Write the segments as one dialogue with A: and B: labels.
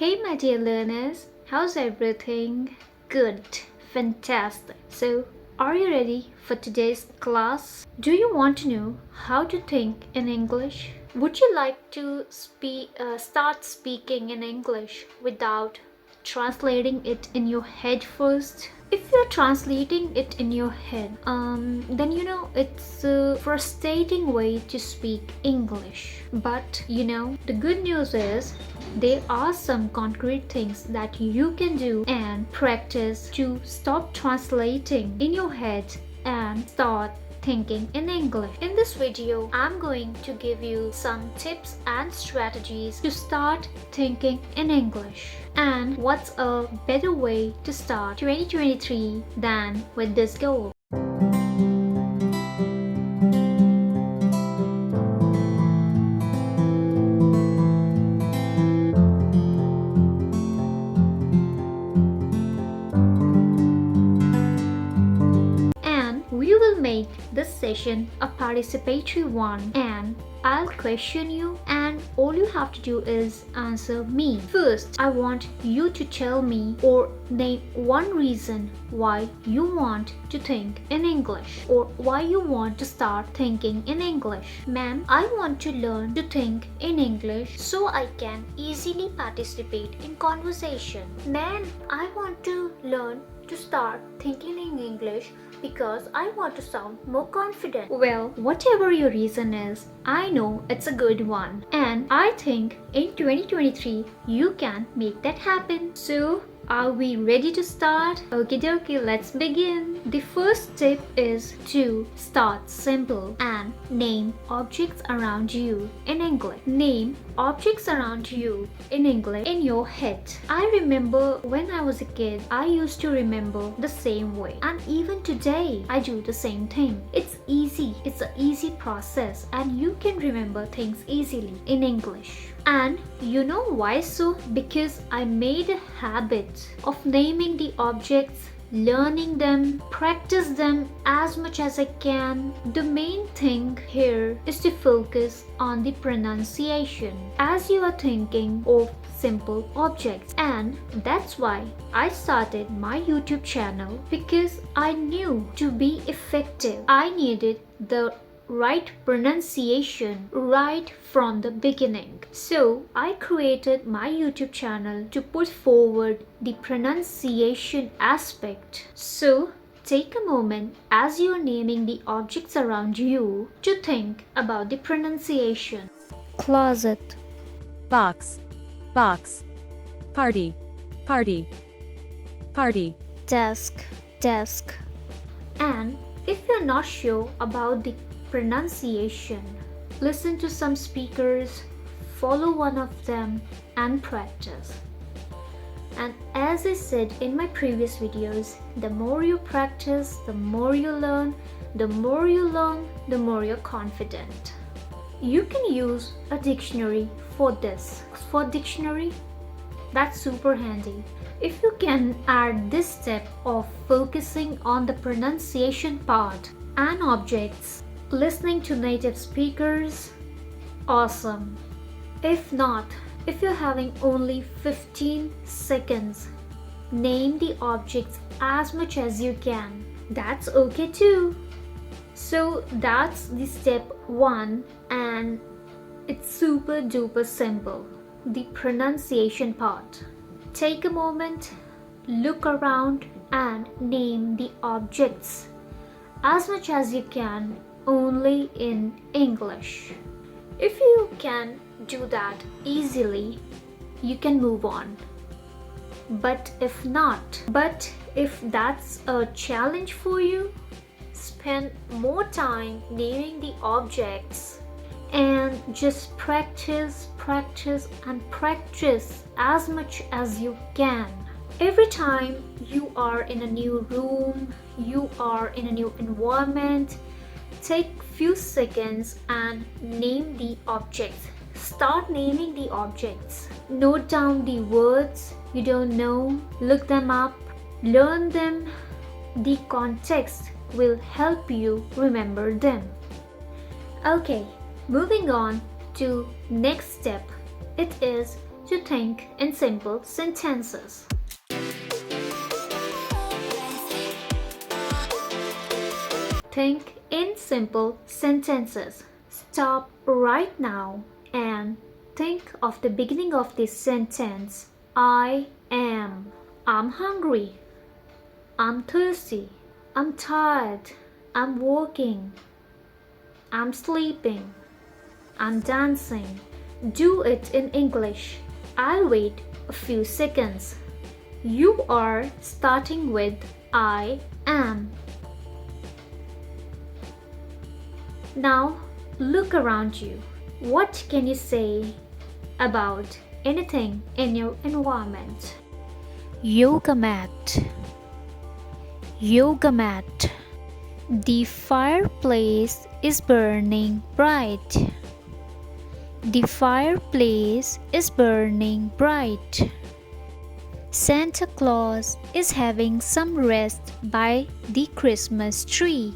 A: Hey my dear learners, how's everything? Good, fantastic. So, are you ready for today's class? Do you want to know how to think in English? Would you like to start speaking in English without translating it in your head first? If you're translating it in your head, then it's a frustrating way to speak English. But the good news is there are some concrete things that you can do and practice to stop translating in your head and start thinking in English. In this video, I'm going to give you some tips and strategies to start thinking in English. And what's a better way to start 2023 than with this goal? We will make this session a participatory one, and I'll question you and all you have to do is answer me. First, I want you to tell me or name one reason why you want to think in English or why you want to start thinking in English. Ma'am, I want to learn to think in English so I can easily participate in conversation. Ma'am, I want to learn to start thinking in English because I want to sound more confident. Well, whatever your reason is, I know it's a good one. And I think in 2023, you can make that happen. So, are we ready to start? Okie dokie, let's begin. The first tip is to start simple and name objects around you in English. Name objects around you in English in your head. I remember when I was a kid, I used to remember the same way. And even today, I do the same thing. It's easy. It's an easy process and you can remember things easily in English. And you know why so? Because I made a habit of naming the objects, learning them, practice them as much as I can. The main thing here is to focus on the pronunciation as you are thinking of simple objects, and that's why I started my YouTube channel, because I knew to be effective I needed the right pronunciation right from the beginning. So I created my YouTube channel to put forward the pronunciation aspect. So take a moment as you're naming the objects around you to think about the pronunciation. Closet,
B: box, box, party, party, party,
A: desk, desk. And if you're not sure about the pronunciation, listen to some speakers, follow one of them and practice. And as I said in my previous videos, the more you practice, the more you learn, the more you learn, the more you're confident. You can use a dictionary for this. For dictionary, that's super handy. If you can add this step of focusing on the pronunciation part and objects, listening to native speakers, awesome. If not, if you're having only 15 seconds, name the objects as much as you can. That's okay too. So that's the step 1, and it's super duper simple. The pronunciation part. Take a moment, look around and name the objects as much as you can only in English. If you can do that easily, you can move on. But if that's a challenge for you, spend more time naming the objects and just practice as much as you can. Every time you are in a new room, you are in a new environment, take few seconds and name the objects. Start naming the objects. Note down the words you don't know, look them up, learn them. The context will help you remember them. Okay, moving on to next step. It is to to think in simple sentences. Think in simple sentences. Stop right now and think of the beginning of this sentence. I am. I'm hungry. I'm thirsty. I'm tired. I'm walking. I'm sleeping. I'm dancing. Do it in English. I'll wait a few seconds. You are starting with I am. Now look around you. What can you say about anything in your environment? Yoga mat. Yoga mat. The fireplace is burning bright. The fireplace is burning bright. Santa Claus is having some rest by the Christmas tree.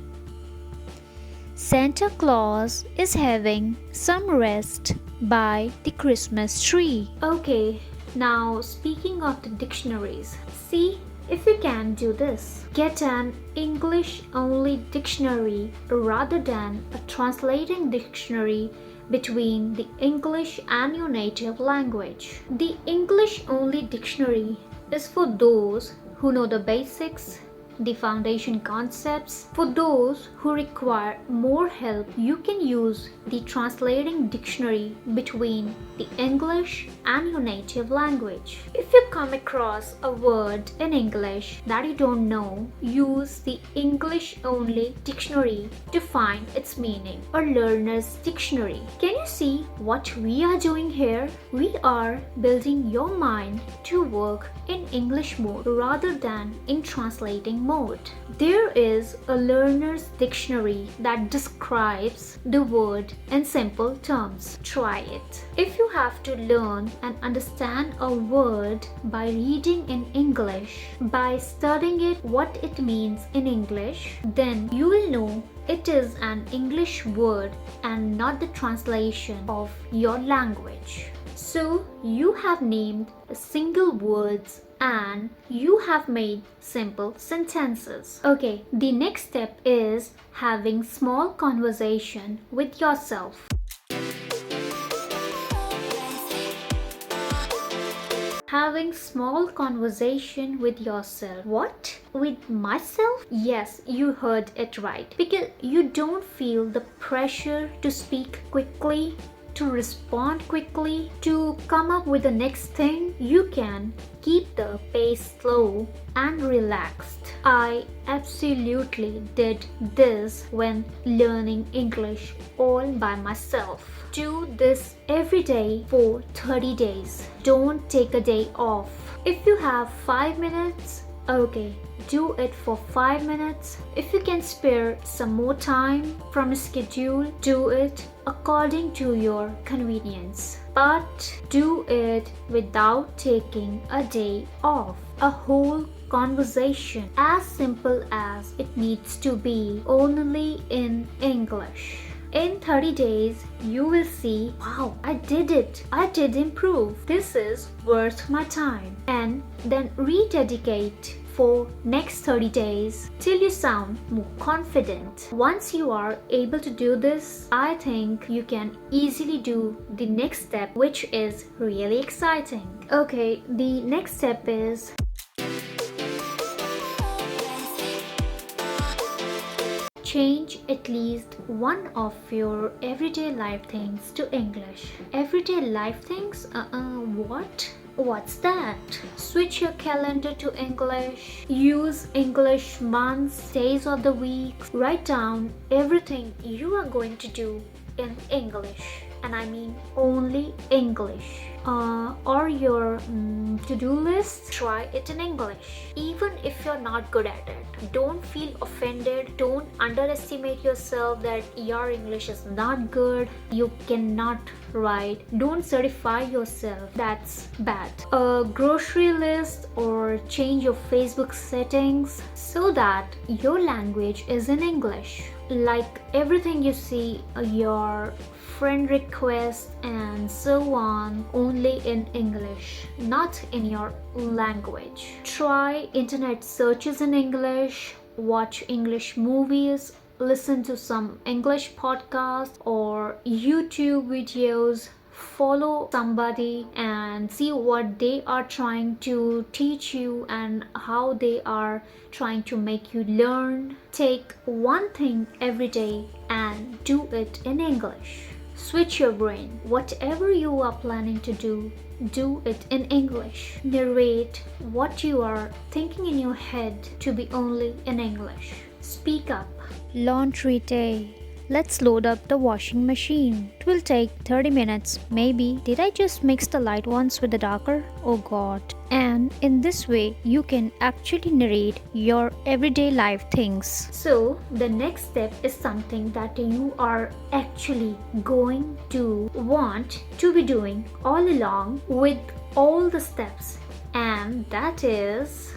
A: Santa Claus is having some rest by the Christmas tree. Okay, now speaking of the dictionaries, see if you can do this. Get an English-only dictionary rather than a translating dictionary between the English and your native language. The English-only dictionary is for those who know the basics, the foundation concepts. For those who require more help, you can use the translating dictionary between the English and your native language. If you come across a word in English that you don't know, use the English-only dictionary to find its meaning, or learner's dictionary. Can you see what we are doing here? We are building your mind to work in English mode rather than in translating mode. There is a learner's dictionary that describes the word in simple terms. Try it. If you have to learn and understand a word by reading in English, by studying it what it means in English, then you will know it is an English word and not the translation of your language. So you have named single words and you have made simple sentences. Okay, the next step is having small conversation with yourself. Having small conversation with yourself. What? With myself? Yes, you heard it right. Because you don't feel the pressure to speak quickly, to respond quickly, to come up with the next thing. You can keep the pace slow and relaxed. I absolutely did this when learning English all by myself. Do this every day for 30 days. Don't take a day off. If you have 5 minutes, okay, do it for 5 minutes. If you can spare some more time from your schedule, do it according to your convenience. But do it without taking a day off. A whole conversation, as simple as it needs to be, only in English. In 30 days, you will see, wow, I did it. I did improve. This is worth my time. And then rededicate for next 30 days till you sound more confident. Once you are able to do this, I think you can easily do the next step, which is really exciting. Okay, the next step is change at least one of your everyday life things to English. Everyday life things? What? What's that? Switch your calendar to English. Use English months, days of the week. Write down everything you are going to do in English. And I mean only English. Or your to-do list, try it in English. Even if you're not good at it, don't feel offended. Don't underestimate yourself that your English is not good, you cannot write. Don't certify yourself, that's bad. A grocery list, or change your Facebook settings so that your language is in English. Like everything you see, your friend requests, and so on only in English, not in your language. Try internet searches in English, watch English movies, listen to some English podcasts or YouTube videos, follow somebody and see what they are trying to teach you and how they are trying to make you learn. Take one thing every day and do it in English. Switch your brain. Whatever you are planning to do it in English. Narrate what you are thinking in your head to be only in English. Speak up. Laundry day. Let's load up the washing machine. It will take 30 minutes. Maybe. Did I just mix the light ones with the darker? Oh god. And in this way, you can actually narrate your everyday life things. So, the next step is something that you are actually going to want to be doing all along with all the steps. And that is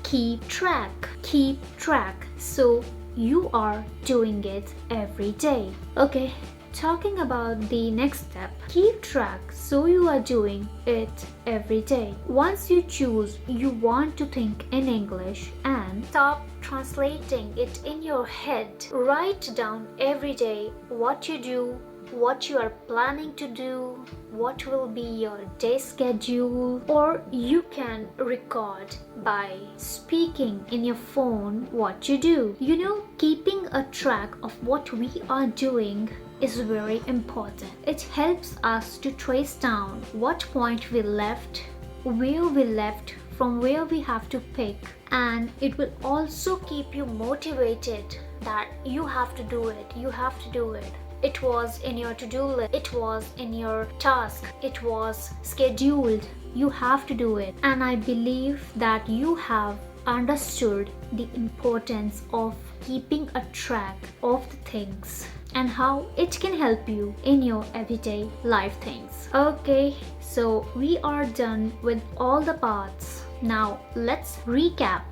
A: keep track, so you are doing it every day. Okay, talking about the next step, keep track so you are doing it every day. Once you choose you want to think in English and stop translating it in your head, write down every day what you do, what you are planning to do, what will be your day schedule, or you can record by speaking in your phone what you do. You know, keeping a track of what we are doing is very important. It helps us to trace down what point we left, where we left, from where we have to pick, and it will also keep you motivated that you have to do it, you have to do it. It was in your to-do list, it was in your task, it was scheduled. You have to do it. And I believe that you have understood the importance of keeping a track of the things and how it can help you in your everyday life things. Okay, so we are done with all the parts. Now let's recap.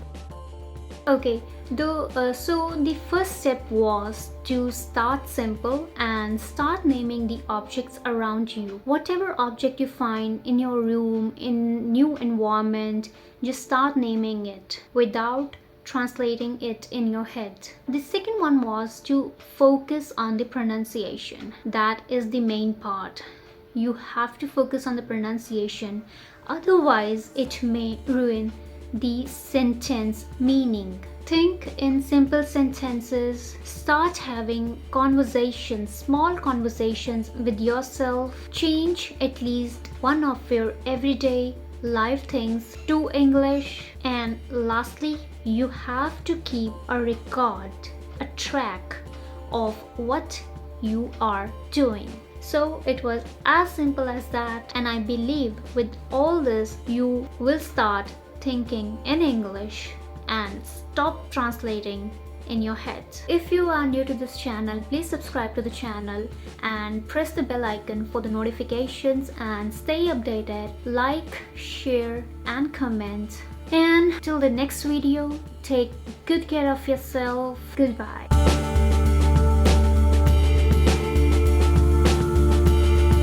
A: Okay, so the first step was to start simple and start naming the objects around you. Whatever object you find in your room, in new environment, just start naming it without translating it in your head. The second one was to focus on the pronunciation. That is the main part. You have to focus on the pronunciation, otherwise it may ruin the sentence meaning. Think in simple sentences. Start having conversations, small conversations with yourself. Change at least one of your everyday life things to English. And lastly, you have to keep a record, a track of what you are doing. So it was as simple as that, and I believe with all this you will start thinking in English and stop translating in your head. If you are new to this channel, please subscribe to the channel and press the bell icon for the notifications and stay updated. Like, share and comment. And till the next video, take good care of yourself. Goodbye.